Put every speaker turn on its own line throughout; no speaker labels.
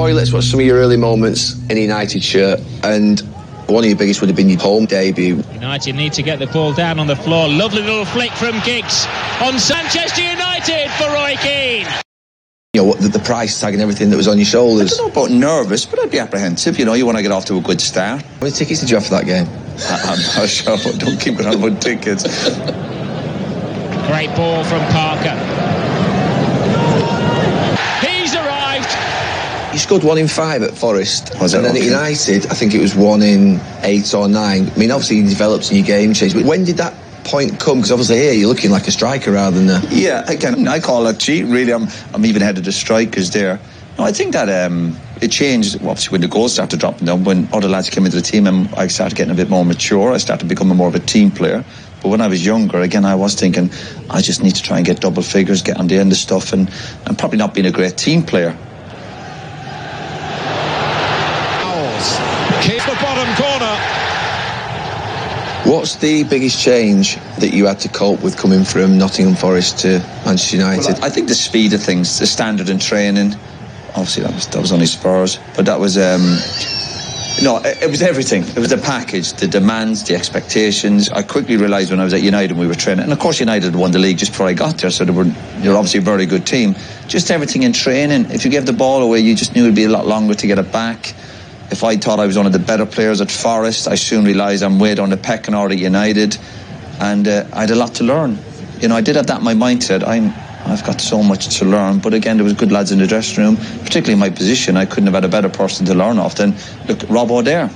Roy, let's watch some of your early moments in a United shirt, and one of your biggest would have been your home debut.
United need to get the ball down on the floor. Lovely little flick from Giggs on Manchester United for Roy Keane.
You know, the price tag and everything that was on your shoulders.
I don't know about nervous, but I'd be apprehensive. You know, you want to get off to a good start.
How many tickets did you have for that game?
I'm not sure, but don't keep it on about tickets.
Great ball from Parker. He's arrived.
You scored 1 in 5 at Forest.
Was it?
And then
okay.
at United, I think it was 1 in 8 or 9. I mean, obviously you developed and your game changed. But when did that point come? Because obviously here you're looking like a striker rather than a...
Yeah, again, I call that cheat. Really, I'm even ahead of the strikers there. No, I think that it changed, obviously, when the goals started dropping down, when other lads came into the team and I started getting a bit more mature. I started becoming more of a team player. But when I was younger, again, I was thinking, I just need to try and get double figures, get on the end of stuff, and probably not being a great team player.
Keep the bottom corner.
What's the biggest change that you had to cope with coming from Nottingham Forest to Manchester United?
Well, I think the speed of things, the standard in training, obviously that was only Spurs, but that was it was everything. It was the package, the demands, the expectations. I quickly realised when I was at United and we were training, and of course United won the league just before I got there, so they're obviously a very good team. Just everything in training. If you gave the ball away, you just knew it'd be a lot longer to get it back. If I thought I was one of the better players at Forest, I soon realised I'm way down the pecking order at United, and I had a lot to learn. You know, I did have that in my mindset. I've got so much to learn, but again, there was good lads in the dressing room, particularly in my position. I couldn't have had a better person to learn off than, look, Robbo there.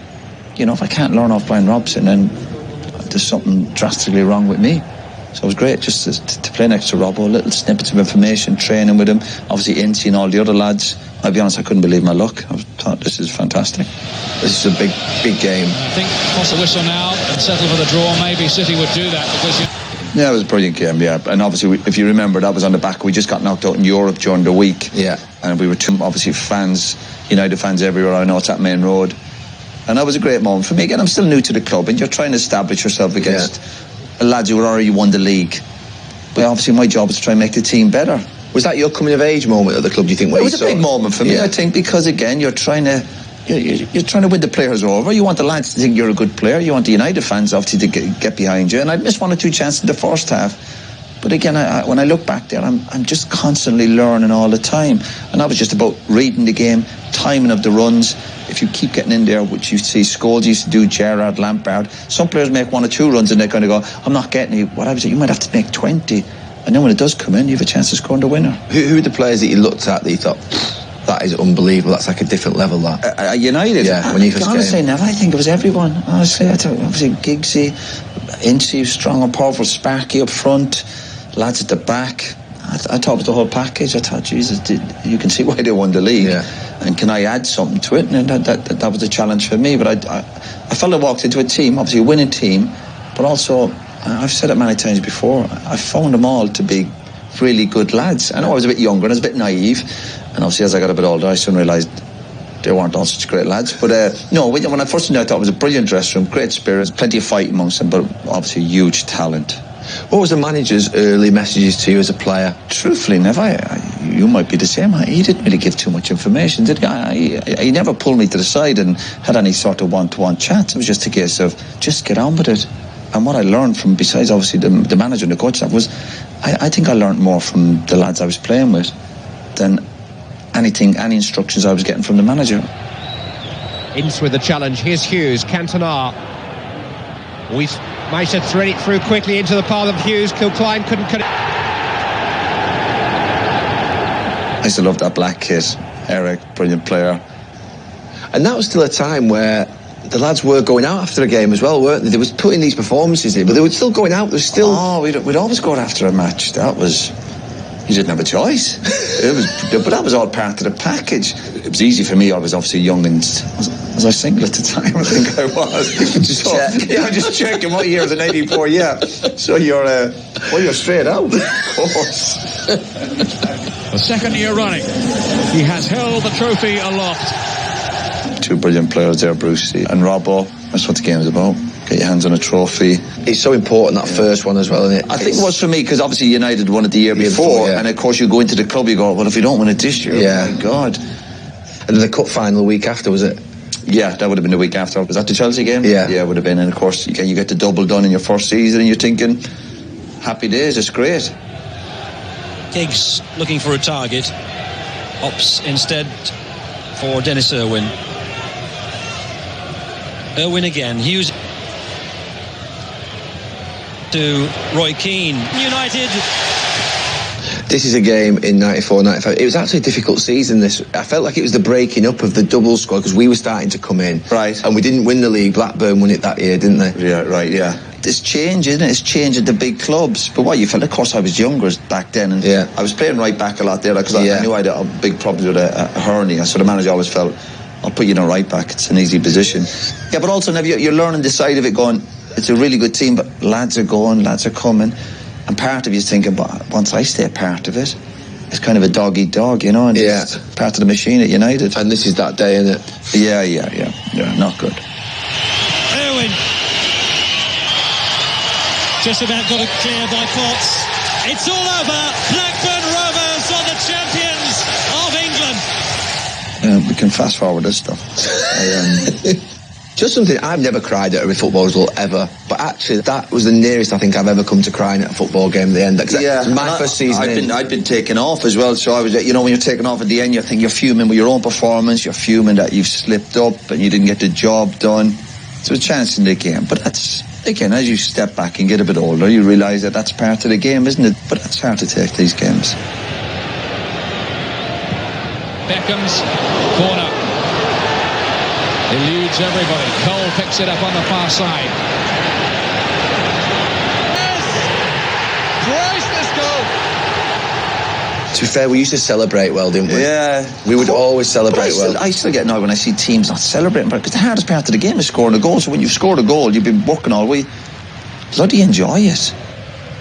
You know, if I can't learn off Brian Robson, then there's something drastically wrong with me. So it was great just to play next to Robbo, little snippets of information, training with him, obviously Incy and all the other lads. I'll be honest, I couldn't believe my luck. I thought, this is fantastic.
This is a big game.
I think toss a whistle now and settle for the draw. Maybe City would do that because...
Yeah, it was a brilliant game, yeah. And obviously, if you remember, that was on the back. We just got knocked out in Europe during the week.
Yeah.
And we were obviously fans, United fans everywhere. I know it's at Main Road. And that was a great moment for me. Again, I'm still new to the club, and you're trying to establish yourself against lads who had already won the league. But obviously, my job is to try and make the team better.
Was that your coming of age moment at the club, do you think?
It was a big moment for me, I think, because again, you're trying to win the players over. You want the lads to think you're a good player. You want the United fans, obviously, to get behind you. And I'd missed 1 or 2 chances in the first half. But again, when I look back there, I'm just constantly learning all the time. And that was just about reading the game, timing of the runs. If you keep getting in there, which you see Scholes used to do, Gerrard, Lampard, some players make 1 or 2 runs and they're going to go, I'm not getting it. What I was saying, you might have to make 20. And then when it does come in, you have a chance of scoring the winner.
Who are the players that you looked at that you thought, that is unbelievable, that's like a different level, that?
United?
Yeah, when you first
honestly,
came.
Neville, I think it was everyone. Honestly, I thought, obviously, Giggsy, Incy, strong and powerful, Sparky up front, lads at the back. I thought it was the whole package. I thought, Jesus, you can see why they won the league.
Yeah.
And can I add something to it? And that was the challenge for me. But I felt I walked into a team, obviously a winning team, but also, I've said it many times before, I found them all to be really good lads. I know I was a bit younger and I was a bit naive, and obviously as I got a bit older I soon realised they weren't all such great lads. But no, when I first knew, I thought it was a brilliant dressing room, great spirits, plenty of fight amongst them, but obviously huge talent.
What was the manager's early messages to you as a player?
Truthfully, Never, you might be the same. He didn't really give too much information, did he? He never pulled me to the side and had any sort of one-to-one chats. It was just a case of just get on with it. And what I learned from, besides obviously the manager and the coach staff, was I think I learned more from the lads I was playing with than any instructions I was getting from the manager.
Ince with the challenge. Here's Hughes, Cantona. We managed to thread it through quickly into the path of Hughes. Kilcline couldn't cut it.
I still love that black kid. Eric, brilliant player.
And that was still a time where the lads were going out after a game as well, weren't they? They was putting these performances in, but they were still going out. There's still...
Oh, we'd always go out after a match. That was... You didn't have a choice. But that was all part of the package. It was easy for me. I was obviously young and... Was I single at the time? I think I was. Just check. Yeah, I'm just checking what year. It was in 84, yeah. So you're straight out, of course.
The second year running, he has held the trophy aloft.
2 brilliant players there, Brucey and Robbo. That's what the game is about. Get your hands on a trophy.
It's so important, that first one as well, isn't it?
I think it was for me, because obviously United won it the year before, and of course you go into the club, you go, well, if we don't win it this year, oh my God.
And then the cup final the week after, was it?
Yeah, that would have been the week after. Was that the Chelsea game?
Yeah.
Yeah, it would have been. And of course, you get the double done in your first season, and you're thinking, happy days, it's great.
Giggs looking for a target. Opts instead for Dennis Irwin. Irwin again. Hughes to Roy Keane. United.
This is a game in 94-95. It was actually a difficult season, this. I felt like it was the breaking up of the double squad because we were starting to come in.
Right.
And we didn't win the league. Blackburn won it that year, didn't they?
Yeah, right, yeah. It's change, isn't it? It's change at the big clubs. But what you felt, of course, I was younger back then, and I was playing right back a lot there because I knew I had a big problem with a hernia. So the manager always felt, I'll put you in a right back. It's an easy position. Yeah, but also, Neville, you're learning the side of it going, it's a really good team, but lads are going, lads are coming. And part of you is thinking, but once I stay part of it, it's kind of a dog-eat-dog, you know, and it's part of the machine at United.
And this is that day, isn't it?
Yeah, not good.
Irwin. Just about got it clear by Potts. It's all over. Blackburn Rovers are the champions of England.
We can fast forward this stuff.
Just something I've never cried at a football result ever, but actually that was the nearest I think I've ever come to crying at a football game at the end. My first season
I'd been taken off as well, so I was, you know, when you're taken off at the end, you think you're fuming with your own performance, you're fuming that you've slipped up and you didn't get the job done. So a chance in the game, but that's, again, as you step back and get a bit older, you realise that that's part of the game, isn't it? But it's hard to take these games.
Beckham's corner. Eludes everybody. Cole picks it up on the far side. Yes! Priceless goal!
To be fair, we used to celebrate well, didn't we?
Yeah.
We would always celebrate well.
I still get annoyed when I see teams not celebrating, because the hardest part of the game is scoring a goal. So when you've scored a goal, you've been working all week. Bloody enjoy it.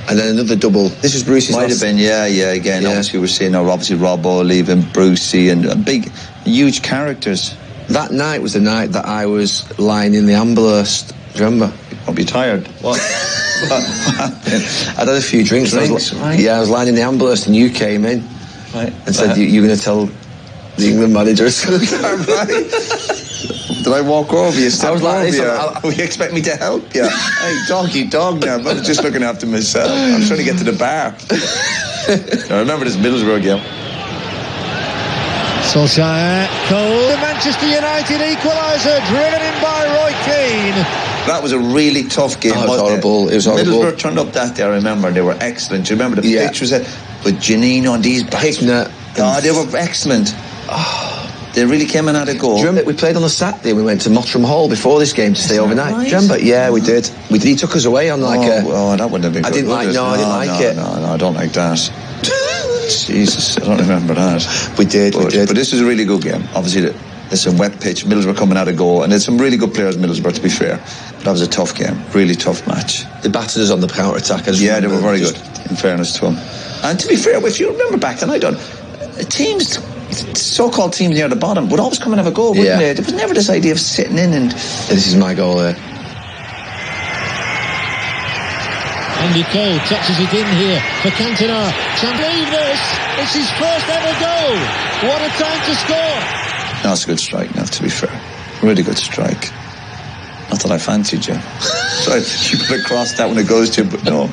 And then another double. This was Bruce's
Might have been, again. Yeah. Obviously, we're seeing obviously Robbo leaving, Brucey, and big, huge characters.
That night was the night that I was lying in the ambulance. Do you remember?
I'll be tired. What?
I'd had a few drinks.
Right?
Yeah, I was lying in the ambulance and you came in and said, you're going to tell the England manager.
Did I walk over you?
I was like,
will you expect me to help you? Hey, doggy dog now. I'm just looking after myself. I'm trying to get to the bar. I remember this Middlesbrough game.
Solskjaer, Cole, Manchester United equaliser, driven in by Roy Keane.
That was a really tough game.
It was horrible. It was horrible.
Middlesbrough turned up that day, I remember. They were excellent. Do you remember the pitch was with Janine on these backs?
Hickner.
God, they were excellent. They really came in at a goal.
Do you remember we played on a Saturday? We went to Mottram Hall before this game to stay overnight.
Right?
Do you remember? Yeah, we did. He took us away on like
that wouldn't have been good.
I didn't like it.
No, I don't like that. Jesus, I don't remember that.
We did.
But this was a really good game. Obviously, there's some wet pitch. Middlesbrough coming out of goal, and there's some really good players in Middlesbrough, to be fair. But that was a tough game. Really tough match.
They battered us on the counter-attack.
Yeah, they were very good, in fairness to them. And to be fair, if you remember back then, teams, so-called teams near the bottom, would always come and have a goal, wouldn't they? There was never this idea of sitting in and...
This is my goal there.
Andy Cole touches it in here for Cantona. Can't believe this. It's his first ever goal. What a time to score.
That's a good strike now, to be fair. Really good strike. Not that I fancied you. So you could have crossed that when it goes to, but no.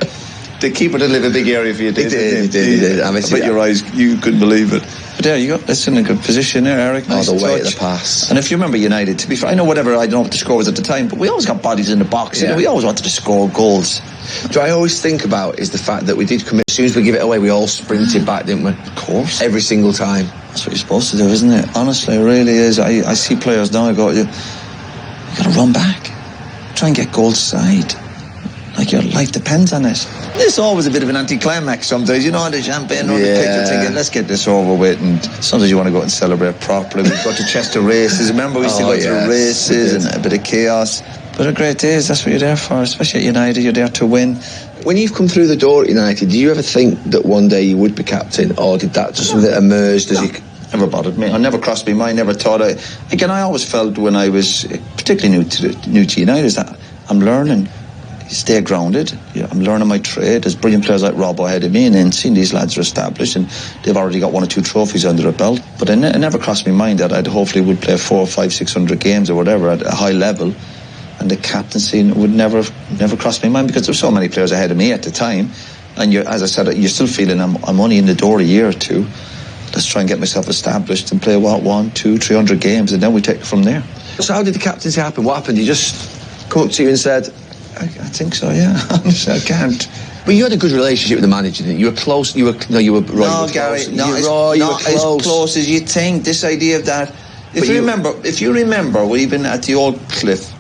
The keeper did leave a big area for you.
He did. I bet
your eyes, you couldn't believe it. But there you go. That's in a good position there, Eric. Nice
the way
touch.
of the pass.
And if you remember United, to be fair, I don't know what the score was at the time, but we always got bodies in the box.
Yeah.
We always wanted to score goals.
What I always think about is the fact that we did commit. As soon as we give it away, we all sprinted back, didn't we?
Of course.
Every single time.
That's what you're supposed to do, isn't it? Honestly, it really is. I see players now, you got to run back. Try and get goals side. Like your life depends on it. It's always a bit of an anticlimax sometimes, you know, the champagne on the pitch, you're thinking, let's get this over with, and sometimes you want to go out and celebrate properly. We've got to Chester races. Remember, we used to go to the races and a bit of chaos. But a great days, that's what you're there for, especially at United, you're there to win.
When you've come through the door at United, do you ever think that one day you would be captain, or did that just something that emerged as you...
Never bothered me. I never crossed my mind, never thought I always felt when I was particularly new to United, is that I'm learning. stay grounded. I'm learning my trade. There's brilliant players like Rob ahead of me, and then seeing these lads are established and they've already got 1 or 2 trophies under their belt. But it never crossed my mind that I'd hopefully would play 400, 500, 600 games or whatever at a high level, and the captaincy would never cross my mind, because there's so many players ahead of me at the time. And as I said, you're still feeling I'm only in the door a year or two. Let's try and get myself established and play 100, 200, 300 games, and then we take it from there.
So how did the captaincy happen? What happened? You just come up to you and said,
I think so, yeah. Honestly, I can't.
But you had a good relationship with the manager, didn't you? You were close. You were Roy.
No,
you were
Gary.
close.
No,
you were
not
close.
as close as you think. This idea of that. If you remember, we've been at the old Cliff,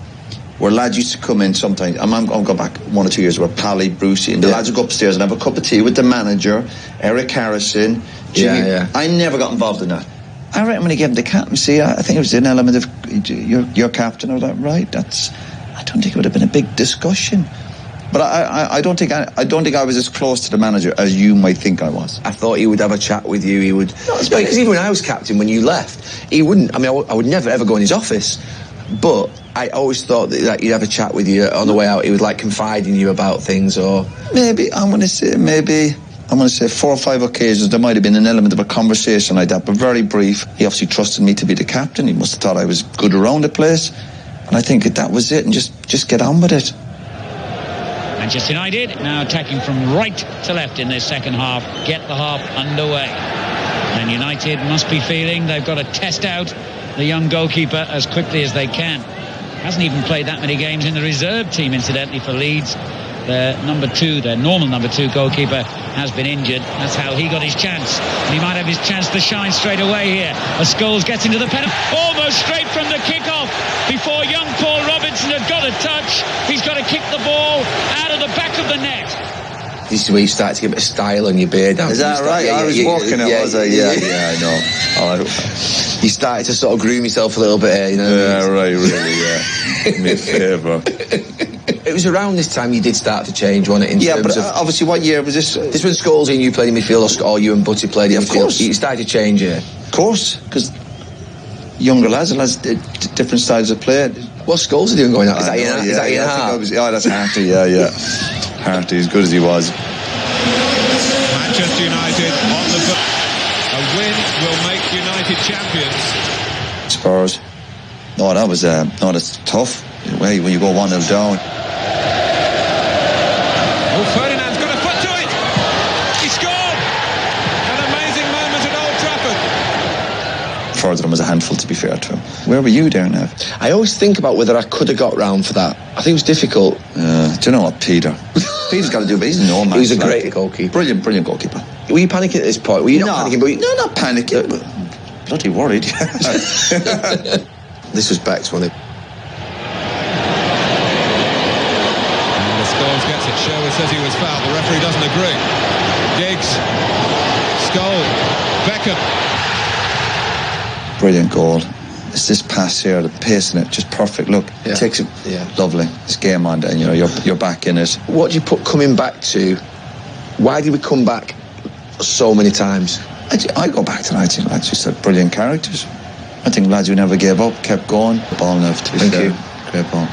where lads used to come in sometimes. I'm going back 1 or 2 years, where Pally, Brucey, and the lads would go upstairs and have a cup of tea with the manager, Eric Harrison, Jimmy.
Yeah.
I never got involved in that. I reckon when he gave him the captaincy, I think it was an element of you're captain of that, right? I don't think it would have been a big discussion. But I don't think I was as close to the manager as you might think I was.
I thought he would have a chat with you. He would. No, because even when I was captain, when you left, he wouldn't. I mean, I would never ever go in his office. But I always thought that he'd have a chat with you on the way out. He would like confide in you about things, or
maybe I'm going to say 4 or 5 occasions there might have been an element of a conversation like that, but very brief. He obviously trusted me to be the captain. He must have thought I was good around the place, and I think that was it. And just get on with it.
Manchester United now attacking from right to left in this second half. Get the half underway. And United must be feeling they've got to test out the young goalkeeper as quickly as they can. Hasn't even played that many games in the reserve team, incidentally, for Leeds. Their normal number 2 goalkeeper has been injured. That's how he got his chance. And he might have his chance to shine straight away here. As Scholes gets into the penalty, almost straight from the kick-off. Before young Paul Robinson had got a touch, he's got to kick the ball out of the back of the net.
this is where you start to get a bit of style on your beard.
Is that right? I was walking it, was I? Yeah, I know.
You started to sort of groom yourself a little bit here, you know?
Yeah, right, really, yeah. Me favour.
It was around this time you did start to change, wasn't it?
Yeah, but obviously, what year was this?
This was Scholes and you played in midfield, or you and Butty played in midfield. Of course. You started to change here.
Of course, because younger lads different styles of play.
What's Scholes doing going out? Is that Ian Hart?
That's Harty, yeah. Harty, as good as he was.
Manchester United on the book. A win will make United champions.
Spurs. No, that's tough. When you go 1-0 down.
Oh, Ferdinand's got a foot to it. He scored. An amazing moment at Old Trafford.
Ferdinand was a handful, to be fair to him. Where were you there, Nev?
I always think about whether I could have got round for that. I think it was difficult.
Do you know what, Peter's got to do, but he's no man.
He's a great goalkeeper.
Brilliant goalkeeper.
Were you panicking at this point? Were you not panicking?
No, not panicking, but bloody worried.
This was Beck's, wasn't it?
And the Scholes gets it. Sherwood says he was fouled. The referee doesn't agree. Giggs. Scholes. Beckham.
Brilliant goal. It's this pass here, the pace in it, just perfect. Look, takes it, lovely. It's game on, then you're back in it.
What do you put coming back to? Why did we come back so many times?
I go back to that. I think lads just had brilliant characters. I think lads who never gave up, kept going. Ball enough, to be fair.
Thank you.
Great ball.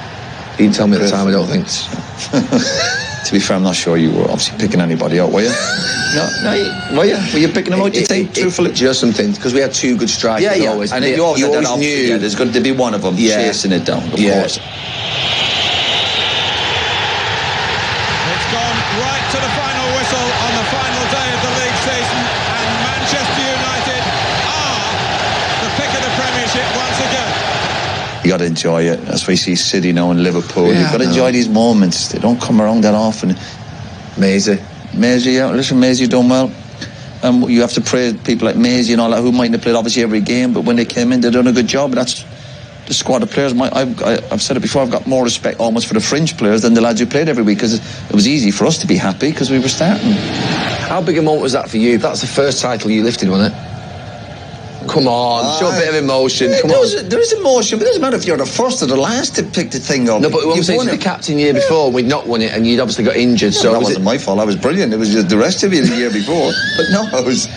You didn't tell me at the time, I don't think.
To be fair, I'm not sure you were obviously picking anybody out, were you? No, were you? Were you picking them out, you think, truthfully?
Just something, because we had two good strikers always.
And you always knew there's going to be one of them chasing it down, of course.
It's gone right to the final whistle on the final day of the league season, and Manchester United are the pick of the Premiership once again.
You got to enjoy it. That's why you see City now in Liverpool. You've got to enjoy these moments. They don't come around that often.
Maisie,
listen, Maisie done well. You have to praise people like Maisie and all that who mightn't have played obviously every game, but when they came in, they done a good job. That's the squad of players. I've said it before. I've got more respect almost for the fringe players than the lads who played every week, because it was easy for us to be happy because we were starting.
How big a moment was that for you? That's the first title you lifted, wasn't it? Come on, show a bit of emotion. Come on.
There is emotion, but it doesn't matter if you're the first or the last to pick the thing up.
No, but I'm saying the captain year before, we'd not won it, and you'd obviously got injured. So
that wasn't my fault. I was brilliant. It was just the rest of you the year before. But no, it's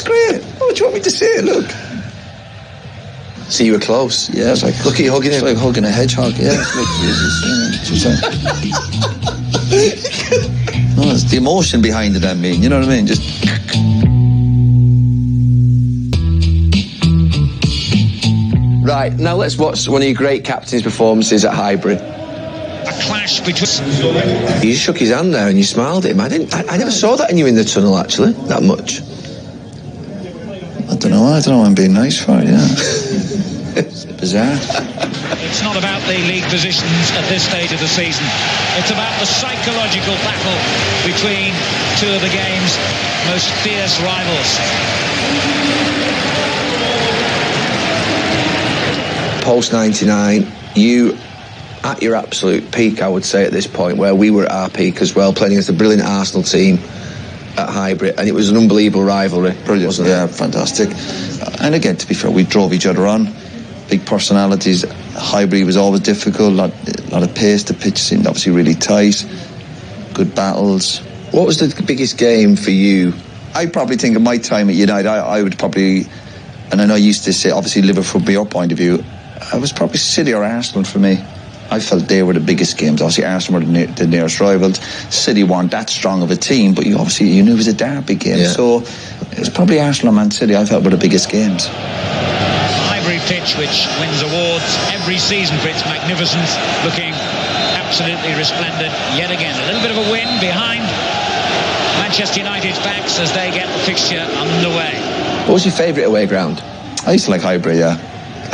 great. What do you want me to say? Look,
So you were close.
Yeah, it's like,
look at you hugging him.
It's like hugging a hedgehog. Yeah, no, it's the emotion behind it. I mean, you know what I mean? Just.
Right, now let's watch one of your great captain's performances at Highbury.
A clash between...
You just shook his hand there and you smiled at him. I never saw that in you in the tunnel, actually, that much.
I don't know, I'm being nice for it, yeah. It's bizarre.
It's not about the league positions at this stage of the season. It's about the psychological battle between two of the game's most fierce rivals.
Post 99, you at your absolute peak, I would say, at this point, where we were at our peak as well, playing against a brilliant Arsenal team at Highbury, and it was an unbelievable rivalry.
Brilliant, wasn't it? Yeah, fantastic. And again, to be fair, we drove each other on. Big personalities. Highbury was always difficult. A lot of pace. The pitch seemed obviously really tight. Good battles.
What was the biggest game for you?
I probably think of my time at United, I would probably, and I know you used to say, obviously Liverpool from your point of view, I was probably City or Arsenal for me. I felt they were the biggest games. Obviously Arsenal were the nearest rivals. City weren't that strong of a team, but you knew it was a derby game. Yeah. So it was probably Arsenal and Man City I felt were the biggest games.
Highbury pitch, which wins awards every season for its magnificence, looking absolutely resplendent yet again. A little bit of a win behind Manchester United's backs as they get the fixture underway.
What was your favourite away ground?
I used to like Highbury, yeah.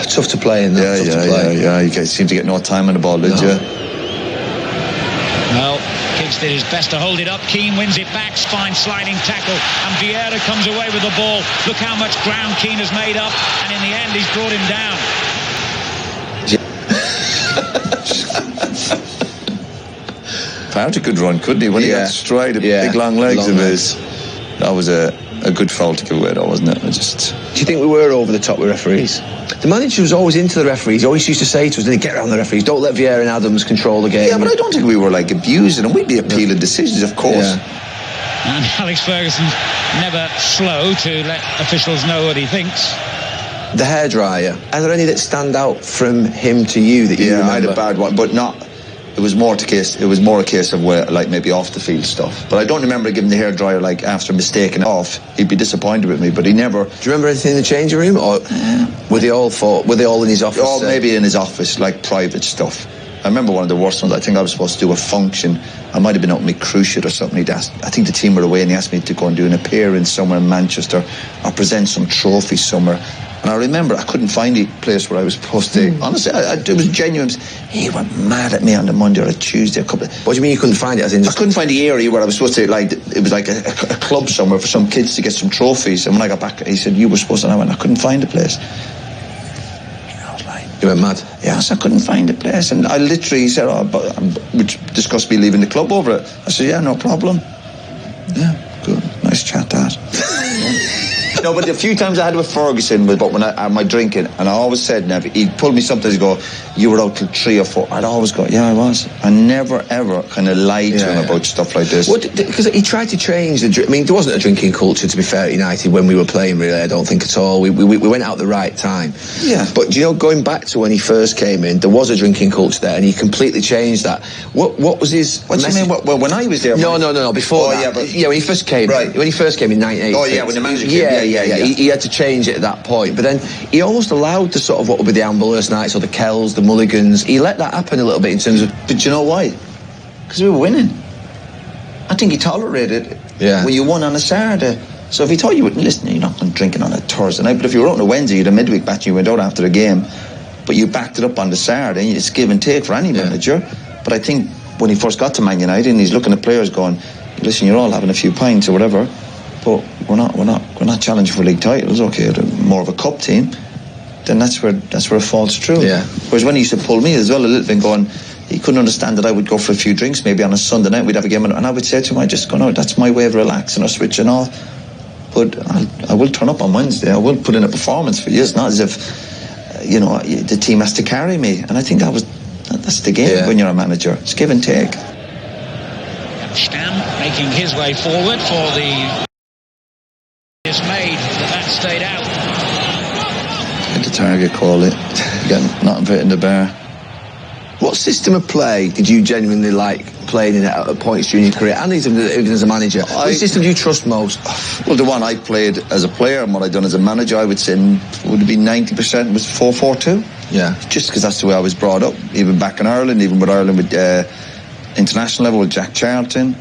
Tough to play in that.
Yeah. You guys seem to get no time on the ball, did you?
Well, Giggs did his best to hold it up. Keane wins it back, fine sliding tackle, and Vieira comes away with the ball. Look how much ground Keane has made up, and in the end he's brought him down.
Found a good run, couldn't he? When he got straight, big long legs of his. That was a good foul to give away, though, wasn't it? Do
you think we were over the top with referees? The manager was always into the referees. He always used to say to us, get around the referees, don't let Vieira and Adams control the game.
Yeah, but I don't think we were abusing them. We'd be appealing decisions, of course.
Yeah. And Alex Ferguson's never slow to let officials know what he thinks.
The hairdryer, are there any that stand out from him to you that you remember?
I had a bad one, but not. It was more a case of where, maybe off the field stuff. But I don't remember giving the hairdryer after mistaking it off. He'd be disappointed with me, but he never.
Do you remember anything in the changing room, or were they all in his office?
Oh, maybe in his office, private stuff. I remember one of the worst ones. I think I was supposed to do a function. I might have been out on my cruise ship or something. I think the team were away, and he asked me to go and do an appearance somewhere in Manchester or present some trophy somewhere. And I remember I couldn't find the place where I was supposed to. Honestly, it was genuine. He went mad at me on the Monday or a Tuesday.
What do you mean you couldn't find it?
I couldn't find the area where I was supposed to. It was like a club somewhere for some kids to get some trophies. And when I got back, he said, you were supposed to. And I went, I couldn't find the place. I was like,
you went mad?
Yes, I couldn't find the place. And I literally said, we discussed me leaving the club over it. I said, yeah, no problem. Yeah, good. Nice chat, that. No, but a few times I had with Ferguson, but when I had my drinking, and I always said, Neville, he'd pull me sometimes, go, you were out till 3 or 4. I'd always go, yeah, I was. I never, ever kind of lied to him about stuff like this.
Because he tried to change the... I mean, there wasn't a drinking culture, to be fair, at United when we were playing, really, I don't think at all. We went out at the right time.
Yeah.
But, going back to when he first came in, there was a drinking culture there, and he completely changed that. What was his...
What do you mean? Well, when I was there...
No, before that. When he first came in. When he first came in 98.
Oh, yeah, when the manager came.
Yeah. He had to change it at that point, but then he almost allowed the sort of what would be the Amberless Knights or the Kells, the Mulligans. He let that happen a little bit in terms of.
But you know why? Because we were winning. I think he tolerated it when you won on a Saturday. So if he thought you wouldn't listen, you're not going to drinking on a Thursday night. But if you were out on a Wednesday, you had a midweek match, you went out after the game, but you backed it up on the Saturday. It's give and take for any manager. But I think when he first got to Man United, and he's looking at players going, listen, you're all having a few pints or whatever. But we're not challenging for league titles. Okay, they're more of a cup team. Then that's where it falls through.
Yeah.
Whereas when he used to pull me as well a little bit, going, he couldn't understand that I would go for a few drinks maybe on a Sunday night. We'd have a game, and I would say to him, I just go, no, that's my way of relaxing or switching off. But I will turn up on Wednesday. I will put in a performance for you. It's not as if the team has to carry me. And I think that's the game when you're a manager. It's give and take.
Stan making his way forward for the dismayed that stayed out.
the target, call it. Again, not fit in the bar.
What system of play did you genuinely like playing in at points during your career, and even as a manager? What system do you trust most?
Well, the one I played as a player and what I'd done as a manager, I would say would have been 90% was 4-4-2.
Yeah.
Just because that's the way I was brought up, even back in Ireland, even with Ireland with international level, with Jack Charlton,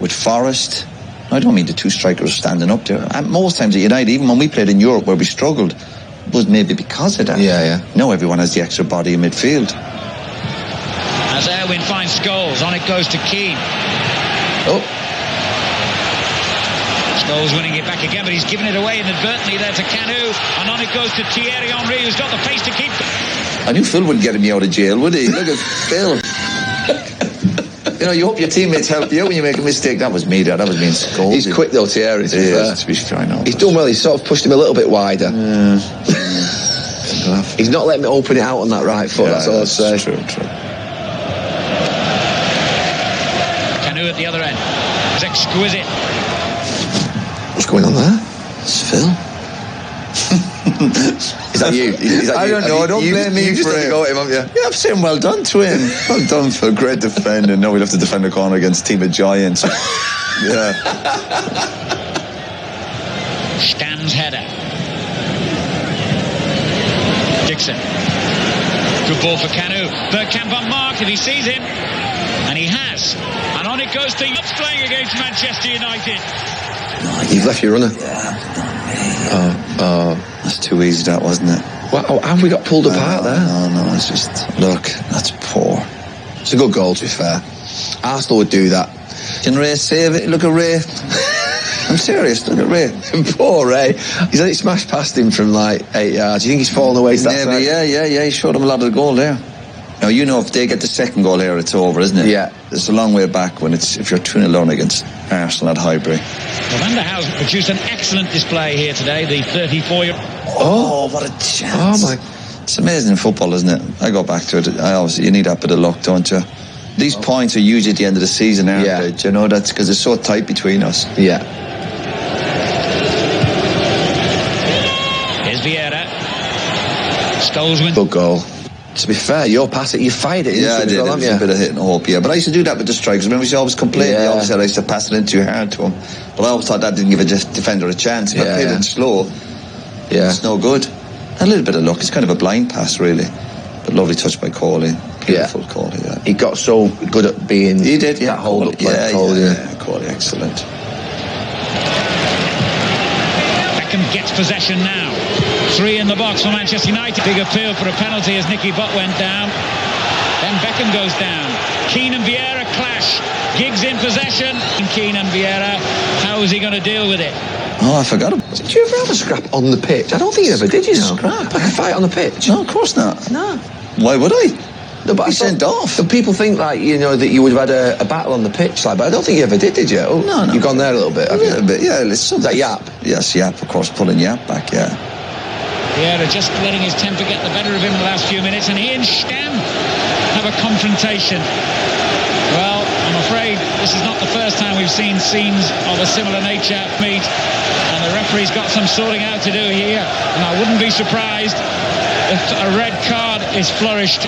with Forrest. I don't mean the two strikers standing up there. And most times at United, even when we played in Europe where we struggled, was maybe because of that.
Yeah.
Now everyone has the extra body in midfield.
As Erwin finds Scholes, on it goes to Keane.
Oh.
Scholes winning it back again, but he's given it away inadvertently there to Canu, and on it goes to Thierry Henry, who's got the pace to keep.
I knew Phil wouldn't get me out of jail, would he? Look at Phil. You know, you hope your teammates help you out when you make a mistake. That was me, that was me in school.
He's quick though, Thierry.
He's
done well. He's sort of pushed him a little bit wider. He's not letting me open it out on that right foot. That's all I'd say.
True.
Canu at the other end. It's exquisite.
What's going on there?
It's Phil.
Is that you?
I don't know. Don't blame me for it.
Go at him, haven't you?
Yeah, I'm saying well done to him. Well done for a great defender. Now we'll have to defend the corner against a team of giants. Yeah.
Stan's header. Dixon. Good ball for Canu. Bergkamp on mark if he sees him. And he has. And on it goes to Yups playing against Manchester United.
You've left your runner.
That's too easy, that, wasn't it?
Well, have we got pulled apart there?
No, it's just, look, that's poor.
It's a good goal, to be fair. Arsenal would do that.
Can Ray save it? Look at Ray. I'm serious, look at Ray.
Poor Ray. He's had it smashed past him from like 8 yards. Do you think he's fallen away to that side?
Yeah, he showed him a lot of the goal there. Now, you know, if they get the second goal here, it's over, isn't it?
Yeah.
It's a long way back if you're 2-0 down against Arsenal at Highbury.
Well, Van der Hausen produced an excellent display here today, the 34-year-old.
Oh, what a chance.
Oh, my.
It's amazing in football, isn't it? I go back to it. You need that bit of luck, don't you? These points are usually at the end of the season, aren't they? Do you know, that's because it's so tight between us.
Yeah.
Here's Vieira. Scholes wins.
Good goal. To be fair, your pass it, you fired it.
Yeah, I did.
Well,
it was a bit of hit and hope, yeah. But I used to do that with the strikers. Remember, you always complained.
Yeah.
You always said I used to pass it in too hard to him. But I always thought that didn't give a defender a chance. If I played it slow, it's no good. A little bit of luck. It's kind of a blind pass, really. But lovely touch by Coley. Beautiful Coley, yeah.
He got so good at being...
He did, yeah.
That hold-up play.
Coley, excellent.
Beckham gets possession now. 3 in the box for Manchester United. Big appeal for a penalty as Nicky Butt went down. Then Beckham goes down. Keane and Vieira clash. Giggs in possession. Keane and Vieira, how is he going to deal with it?
Oh, I forgot him.
Did you ever have a scrap on the pitch? I don't think you ever did, you know.
Scrap?
Like a fight on the pitch?
No, of course not.
No.
Why would I?
No, but
Be sent off.
So people think, like, you know, that you would have had a battle on the pitch, like, but I don't think you ever did you? Oh,
no.
You've gone there a little bit, have you?
A little bit, yeah. Is
that Yap?
Yes, Yap, of course, pulling Yap back, yeah.
Vieira just letting his temper get the better of him in the last few minutes, and he and Stam have a confrontation. Well, I'm afraid this is not the first time we've seen scenes of a similar nature meet, and the referee's got some sorting out to do here, and I wouldn't be surprised if a red card is flourished.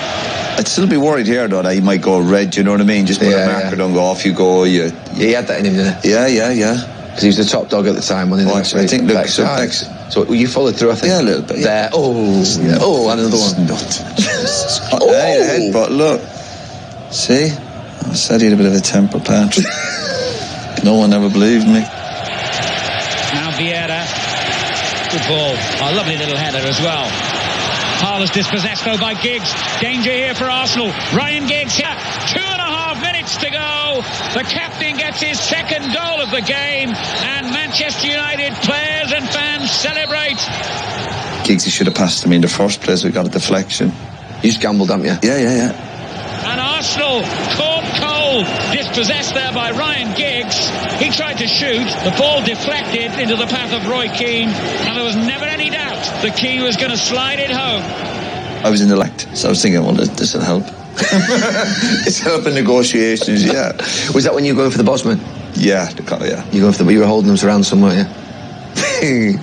I'd still be worried here, though, that he might go red, you know what I mean? Just put a marker, don't go off, you go.
Yeah, he had that in him, didn't he?
Yeah.
Because he was the top dog at the time, wasn't he?
I think, look,
so you followed through, I think?
Yeah, a little bit.
There. Oh, and another one.
Hey, but look. See? I said he had a bit of a temper, Patrick. No one ever believed me.
Now Vieira. Good ball. A lovely little header as well. Harless dispossessed though by Giggs. Danger here for Arsenal. Ryan Giggs here. 2.5 minutes to go. The captain gets his second goal of the game, and Manchester United players and fans celebrate.
Giggs, he should have passed to me in the first place. We got a deflection.
You just gambled, haven't you?
Yeah.
And Arsenal caught cold, dispossessed there by Ryan Giggs. He tried to shoot, the ball deflected into the path of Roy Keane, and there was never any doubt that Keane was going to slide it home.
I was in the elect, so I was thinking, well, this will help. It's helping negotiations, yeah.
Was that when you were going for the Bosman?
Yeah.
You were holding them to ransom, weren't you?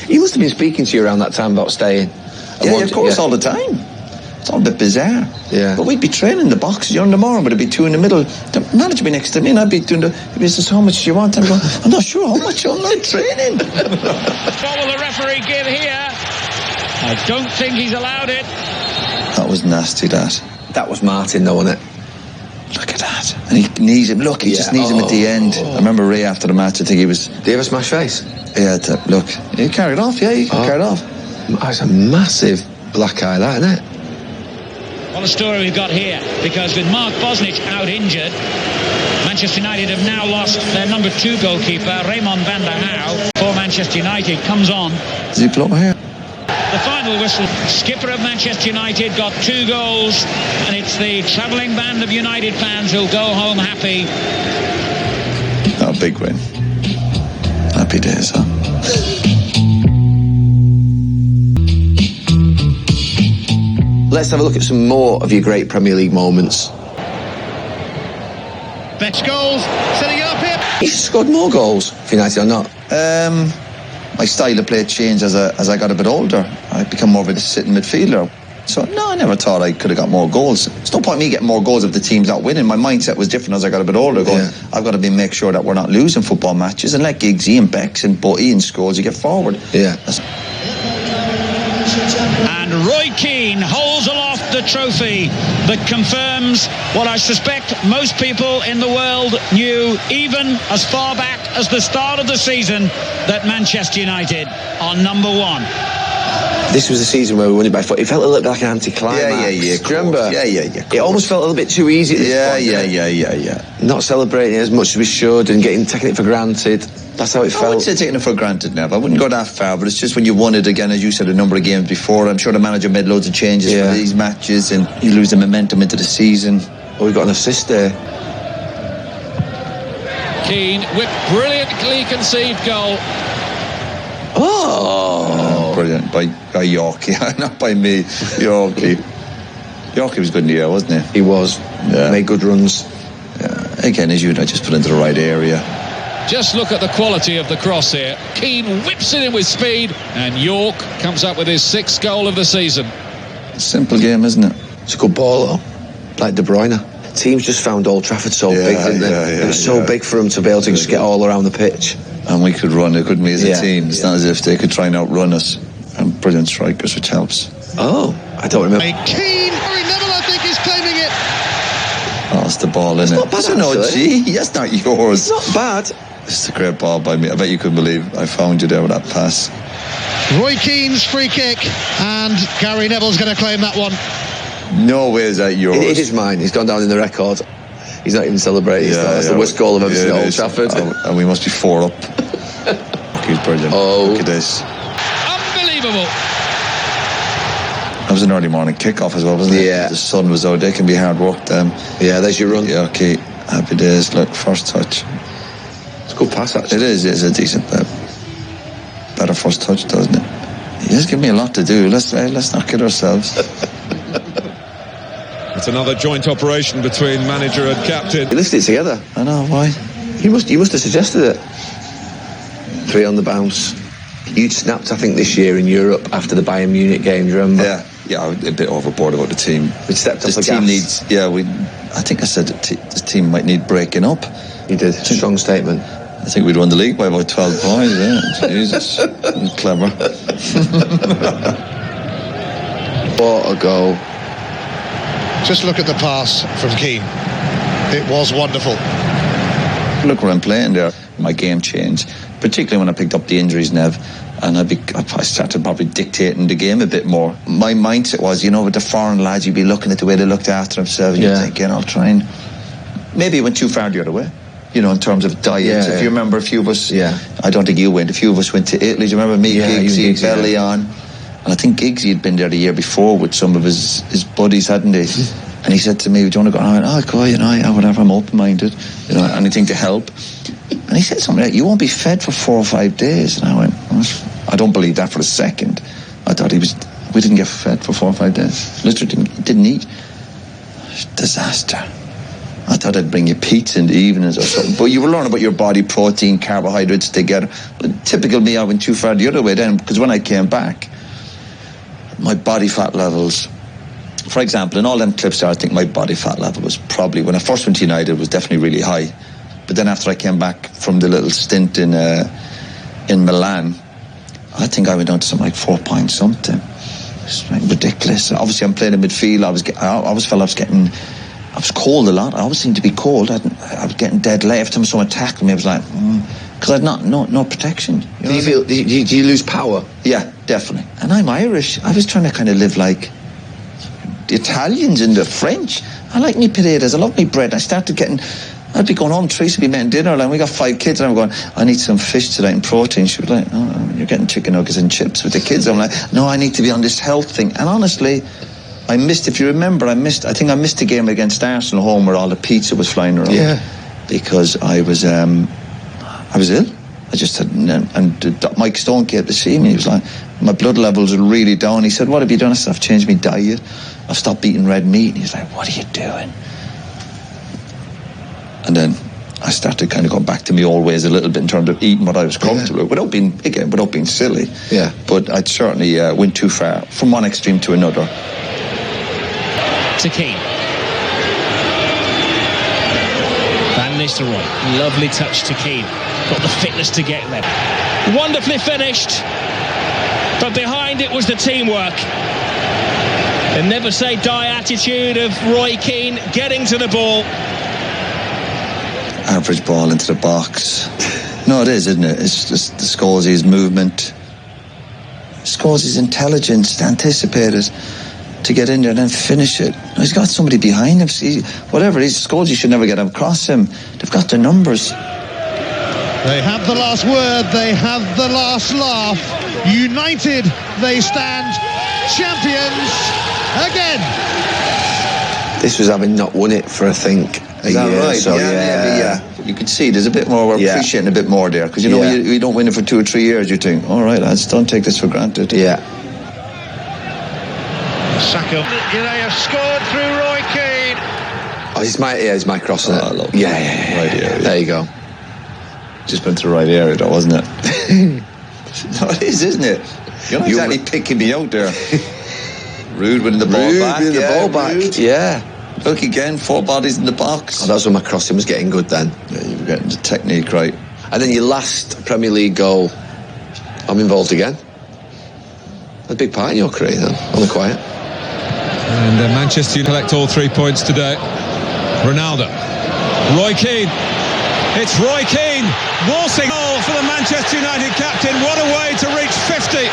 He must have been speaking to you around that time about staying.
Yeah, of course, all the time. It's all a bit bizarre.
Yeah.
But we'd be training in the boxes during the morning, but it'd be 2 in the middle. The manager would be next to me, and I'd be doing he says, how much do you want? I'm going, I'm not sure how much, I'm not training.
What will the referee give here? I don't think he's allowed it.
That was nasty, that.
That was Martin, though, wasn't it?
Look at that. And he knees him. Look, he just knees him at the end. I remember Ray after the match, I think he was...
Did he have a smash face?
Yeah, look. He carried off, yeah, he carried off.
That's a massive black eye, that, isn't it?
What a story we've got here, because with Mark Bosnich out injured, Manchester United have now lost their number 2 goalkeeper, Raymond van der Houw, for Manchester United, comes on.
Does he blow here?
The final whistle. Skipper of Manchester United got 2 goals, and it's the travelling band of United fans who'll go home happy.
Oh, big win. Happy days, huh?
Let's have a look at some more of your great Premier League moments.
Best goals, setting it up here.
You scored more goals for United or not?
My style of play changed as I got a bit older. I become more of a sitting midfielder. So, no, I never thought I could have got more goals. There's no point in me getting more goals if the team's not winning. My mindset was different as I got a bit older. Going, I've got to make sure that we're not losing football matches and let Giggsy and Becks and Butty and Scholes you get forward.
Yeah.
And Roy Keane holds aloft the trophy that confirms what I suspect most people in the world knew, even as far back as the start of the season, that Manchester United are number 1.
This was the season where we won it by foot. It felt a little bit like an anti-climax.
Yeah.
Do you remember?
Yeah.
It almost felt a little bit too easy at this point.
Yeah.
Not celebrating as much as we should and taking it for granted. That's how it felt.
I wouldn't say taking it for granted, Nev. I wouldn't go that far, but it's just when you won it again, as you said, a number of games before. I'm sure the manager made loads of changes for these matches, and you lose the momentum into the season.
Oh, we got an assist there.
Keane with brilliantly conceived goal.
Oh,
brilliant by Yorkie, not by me. Yorkie was good in the air, wasn't he?
He was.
Yeah.
Made good runs.
Yeah. Again, as you know, just put into the right area.
Just look at the quality of the cross here. Keane whips it in with speed, and York comes up with his 6th goal of the season.
Simple game, isn't it?
It's a good ball, though. Like De Bruyne. Teams just found Old Trafford so big, didn't they? It was so big for them to be able to just get all around the pitch.
And we could run it, couldn't we, as a team? It's not as if they could try and outrun us. And brilliant strikers, which helps.
Oh, I don't remember.
Keane, Neville, I think, is claiming it.
Oh, it's the ball, isn't it?
Not bad,
It's an OG. That's not yours.
It's not bad.
It's a great ball by me. I bet you couldn't believe I found you there with that pass.
Roy Keane's free kick, and Gary Neville's going to claim that one.
No way is that yours.
It is mine. He's gone down in the record. He's not even celebrating. That's the worst goal I've ever seen at Old Trafford.
And we must be 4 up. He's brilliant.
Oh.
Look at this.
Unbelievable.
That was an early morning kickoff as well, wasn't it?
Yeah.
The sun was out. They can be hard work, them.
Yeah, there's your run.
Yeah, okay. Happy days. Look, first touch.
It's a good pass, actually.
It is. It's a decent, better first touch, doesn't it? He does give me a lot to do. Let's not kid ourselves.
It's another joint operation between manager and captain.
You listed it together.
I know, why?
You must have suggested it. 3 on the bounce. You'd snapped, I think, this year in Europe after the Bayern Munich game, do you remember?
Yeah, I was a bit overboard about the team.
We stepped off the
team
gas.
I think I said the team might need breaking up.
You did. Strong statement.
I think we'd won the league by about 12 points, yeah. Jesus. Clever.
What a goal.
Just look at the pass from Keane. It was wonderful.
Look where I'm playing there. My game changed, particularly when I picked up the injuries, Nev, and I started probably dictating the game a bit more. My mindset was, with the foreign lads, you'd be looking at the way they looked after themselves, and you're thinking, I'll try and... Maybe it went too far the other way, in terms of diets. If you remember, a few of us... I don't think you went. A few of us went to Italy. Do you remember me, Giggsy, Belly on? And I think Giggsy had been there the year before with some of his buddies, hadn't he? And he said to me, do you want to go? And I went, go, whatever, I'm open-minded. Anything to help. And he said something like, you won't be fed for 4 or 5 days. And I went, I don't believe that for a second. I thought we didn't get fed for 4 or 5 days. Literally didn't eat. Disaster. I thought I'd bring you pizza in the evenings or something. But you were learning about your body, protein, carbohydrates together. But typical me, I went too far the other way then, because when I came back, my body fat levels, for example, in all them clips there, I think my body fat level was probably, when I first went to United, was definitely really high. But then after I came back from the little stint in Milan, I think I went down to something like 4 point something. It's like ridiculous. Obviously, I'm playing in midfield. I was cold a lot. I always seemed to be cold. I was getting dead late. Every time someone tackled me, I was like, because I had no protection.
Do you lose power?
Yeah, definitely. And I'm Irish. I was trying to kind of live like the Italians and the French. I like me potatoes. I love me bread. I'd be going home, Tracy would be making dinner, and we got 5 kids, and I'm going, I need some fish tonight and protein. She was like, oh, you're getting chicken nuggets and chips with the kids. I'm like, no, I need to be on this health thing. And honestly, I missed, if you remember, I think I missed the game against Arsenal home where all the pizza was flying around.
Yeah.
Because I was ill. I just had, and Mike Stone came to see me. He was like, my blood levels are really down. He said, what have you done? I said, I've changed my diet. I've stopped eating red meat. And he's like, what are you doing? And then I started kind of going back to my old ways a little bit in terms of eating what I was comfortable with, without being silly. Yeah. But I'd certainly went too far from one extreme to another.
To Keane. Van Nistelrooy, lovely touch to Keane. Got the fitness to get there. Wonderfully finished, but behind it was the teamwork. The never say die attitude of Roy Keane getting to the ball.
Average ball into the box. No, it is, isn't it? It's just the Scholes's movement. Scholes's intelligence to anticipate it, to get in there and then finish it. He's got somebody behind him. Whatever it is, Scholesy should never get across him. They've got the numbers.
They have the last word. They have the last laugh. United, they stand champions again.
This was having not won it for, I think, a year.
Right?
So,
yeah. You can see there's a bit more, we're appreciating a bit more there. Because, you know, you don't win it for 2 or 3 years, you think, all right, lads, don't take this for granted.
Yeah.
Saka. They have scored through Roy Keane.
Oh, it's my cross.
Right here.
There you go.
Just went to the right area, though, wasn't it? No, it is, isn't it? You're not exactly picking me out there. Rude winning the ball back.
Winning the ball back. Rude. Yeah.
Look again, 4 bodies in the box.
Oh, that was when my crossing was getting good then.
Yeah, you were getting the technique right.
And then your last Premier League goal, I'm involved again. A big part in your career, though, on the quiet.
And Manchester United collect all 3 points today. Ronaldo. Roy Keane. It's Roy Keane. Waltzing goal for the Manchester United captain. What a way to reach 50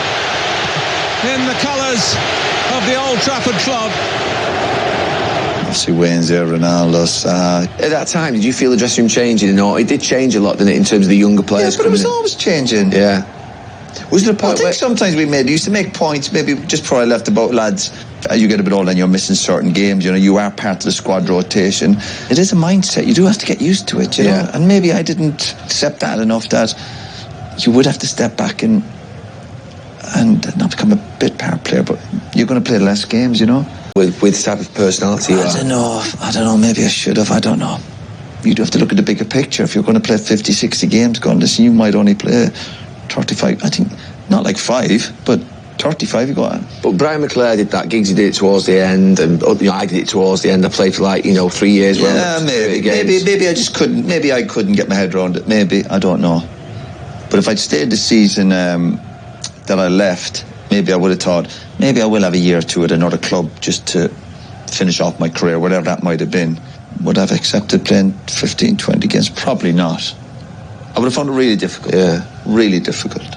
in the colours of the Old Trafford club.
Obviously Wayne's there, Ronaldo's.
At that time, did you feel the dressing room changing? No, it did change a lot, didn't it, in terms of the younger players?
Yeah, but it was always changing.
Yeah. Was there a point
where sometimes we used to make points, maybe just before I left, about, lads, as you get a bit older and you're missing certain games, you know, you are part of the squad rotation. It is a mindset. You do have to get used to it, you know. And maybe I didn't accept that enough, that you would have to step back and not become a bit power player, but you're going to play less games, you know.
With the type of personality you
I don't know, maybe I should have, I don't know. You'd have to look at the bigger picture. If you're going to play 50, 60 games, going, listen, you might only play 35, I think, not like 5, but 35 you got.
But Brian McClare did that. Giggsy did it towards the end, and I did it towards the end. I played for 3 years.
Yeah, maybe I just couldn't. Maybe I couldn't get my head around it. Maybe, I don't know. But if I'd stayed the season that I left, maybe I would have thought, maybe I will have a year or two at another club just to finish off my career, whatever that might have been. Would I have accepted playing 15, 20 games? Probably not. I would have found it really difficult. Yeah, really difficult.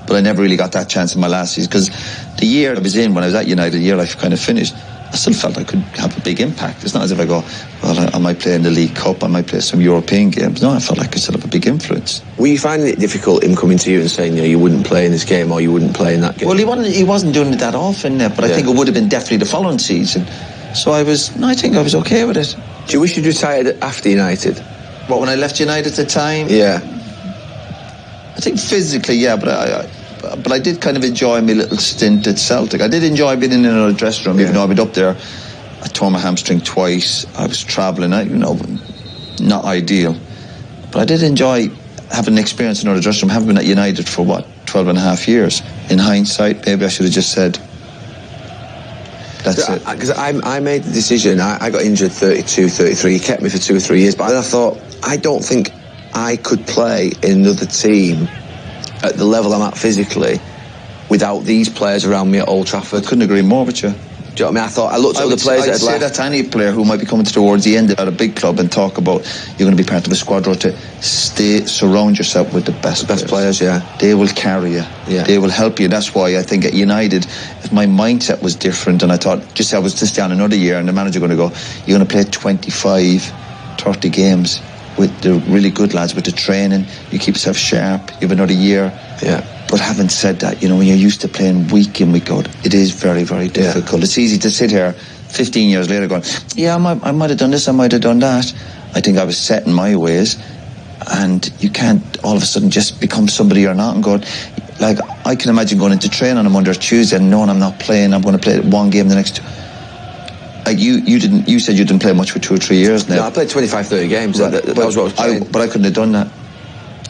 But I never really got that chance in my last season, because the year I was in, when I was at United, the year I kind of finished, I still felt I could have a big impact. It's not as if I go, well, I might play in the League Cup, I might play some European games. No, I felt like I could still have a big influence.
Were you finding it difficult, him coming to you and saying, you wouldn't play in this game or you wouldn't play in that game?
Well, he wasn't doing it that often, but I think it would have been definitely the following season. So I think I was okay with it.
Do you wish you'd retired after United?
What, when I left United at the time?
Yeah.
I think physically, yeah, but I did kind of enjoy my little stint at Celtic. I did enjoy being in another dressing room, even though I went up there. I I tore my hamstring twice. I was travelling, not ideal. But I did enjoy having an experience in another dressing room. I haven't been at United for, 12 and a half years. In hindsight, maybe I should have just said, that's it.
Because I made the decision. I got injured 32, 33. He kept me for 2 or 3 years. But I thought, I don't think I could play in another team at the level I'm at physically without these players around me at Old Trafford.
I couldn't agree more with you.
Do you know what I mean? I thought I looked at other players that had left.
I'd say that to any player who might be coming towards the end at a big club and talk about you're going to be part of a squad rotation. Surround yourself with the best
players. Yeah,
they will carry you.
Yeah,
they will help you. That's why I think at United, if my mindset was different, and I thought I was just down another year, and the manager going to go, you're going to play 25, 30 games with the really good lads, with the training. You keep yourself sharp. You have another year.
Yeah.
But having said that, when you're used to playing week in, week out, it is very, very difficult. It's easy to sit here 15 years later going, yeah, I might have done this, I might have done that. I think I was set in my ways, and you can't all of a sudden just become somebody you're not and going, like, I can imagine going into training on a Monday or Tuesday and knowing I'm not playing, I'm going to play one game the next two. Like you said you didn't play much for 2 or 3 years now.
No, I played 25, 30 games.
Right.
That was what I was playing.
But I couldn't have done that.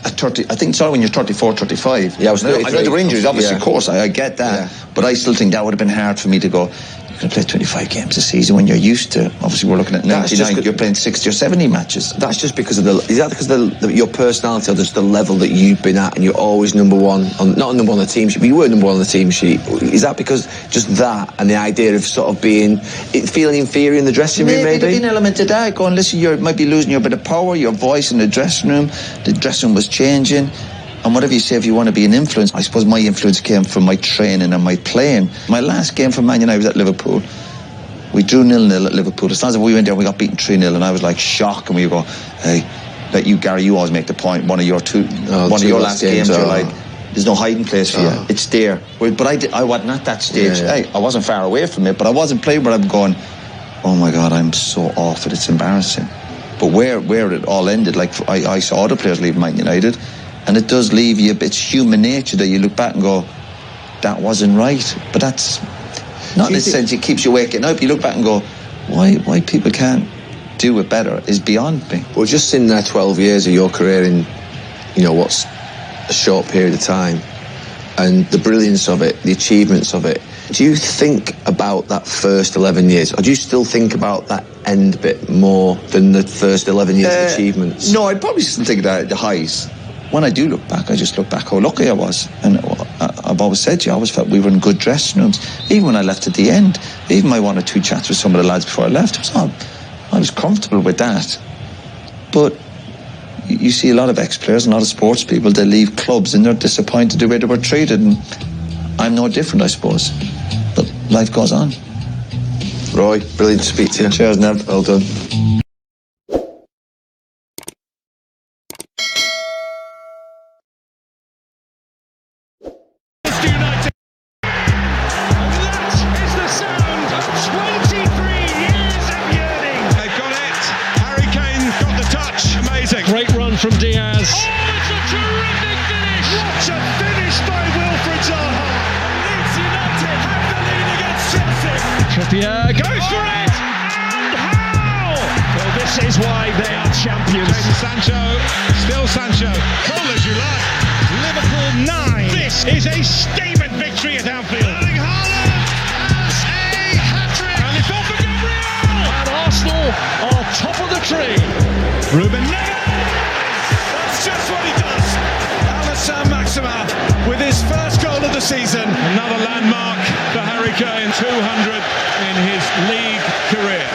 At 30, I think it's all when you're 34, 35.
Yeah, I was 33.
I know there were injuries, obviously,
yeah.
Of course, I get that. Yeah. But I still think that would have been hard for me to go, you can play 25 games a season when you're used to, obviously we're looking at 99, you're playing 60 or 70 matches.
That's just because of is that because of your personality or just the level that you've been at and you're always number one, not number one on the team sheet, but you were number one on the team sheet. Is that because just that and the idea of sort of feeling inferior in the dressing room, maybe?
There'd be an element of that, going, listen, you might be losing your bit of power, your voice in the dressing room was changing. And whatever you say, if you want to be an influence, I suppose my influence came from my training and my playing. My last game for Man United was at Liverpool. We drew 0-0 at Liverpool. It's not as if we went there and we got beaten 3-0 and I was like shocked, and we go, hey, like you, Gary, you always make the point. One of your last games, you're like, there's no hiding place for you. It's there. But I wasn't at that stage.
Yeah.
Hey, I wasn't far away from it, but I wasn't playing where I'm going, oh my God, I'm so off it. It's embarrassing. But where it all ended, like I saw other players leave Man United, and it does leave you, it's human nature that you look back and go, that wasn't right. But that's not in the sense it keeps you awake at night, but you look back and go, why people can't do it better is beyond me.
Well, just in 12 years of your career in, what's a short period of time, and the brilliance of it, the achievements of it, do you think about that first 11 years, or do you still think about that end bit more than the first 11 years of achievements?
No, I'd probably still think that the highs. When I do look back, I just look back how lucky I was. And I've always said to you, I always felt we were in good dressing rooms. Even when I left at the end, even my 1 or 2 chats with some of the lads before I left, I was comfortable with that. But you see a lot of ex-players and a lot of sports people, they leave clubs and they're disappointed the way they were treated. And I'm no different, I suppose. But life goes on.
Roy, brilliant to speak to you.
Cheers, Nev.
Well done.
Great run from Diaz. Oh, it's a terrific finish! What a finish by Wilfried Zaha! Leeds United have the lead against Chelsea. Trippier goes for it! And how? Well, this is why they are champions. Sancho, still Sancho. Call as you like. Liverpool 9. This is a statement victory at Anfield. Erling Haaland has a hat-trick. And it's off for Gabriel! And Arsenal are top of the tree. Ruben Neves! Just what he does. Alassane Maxima with his first goal of the season. Another landmark for Harry Kane, 200 in his league career.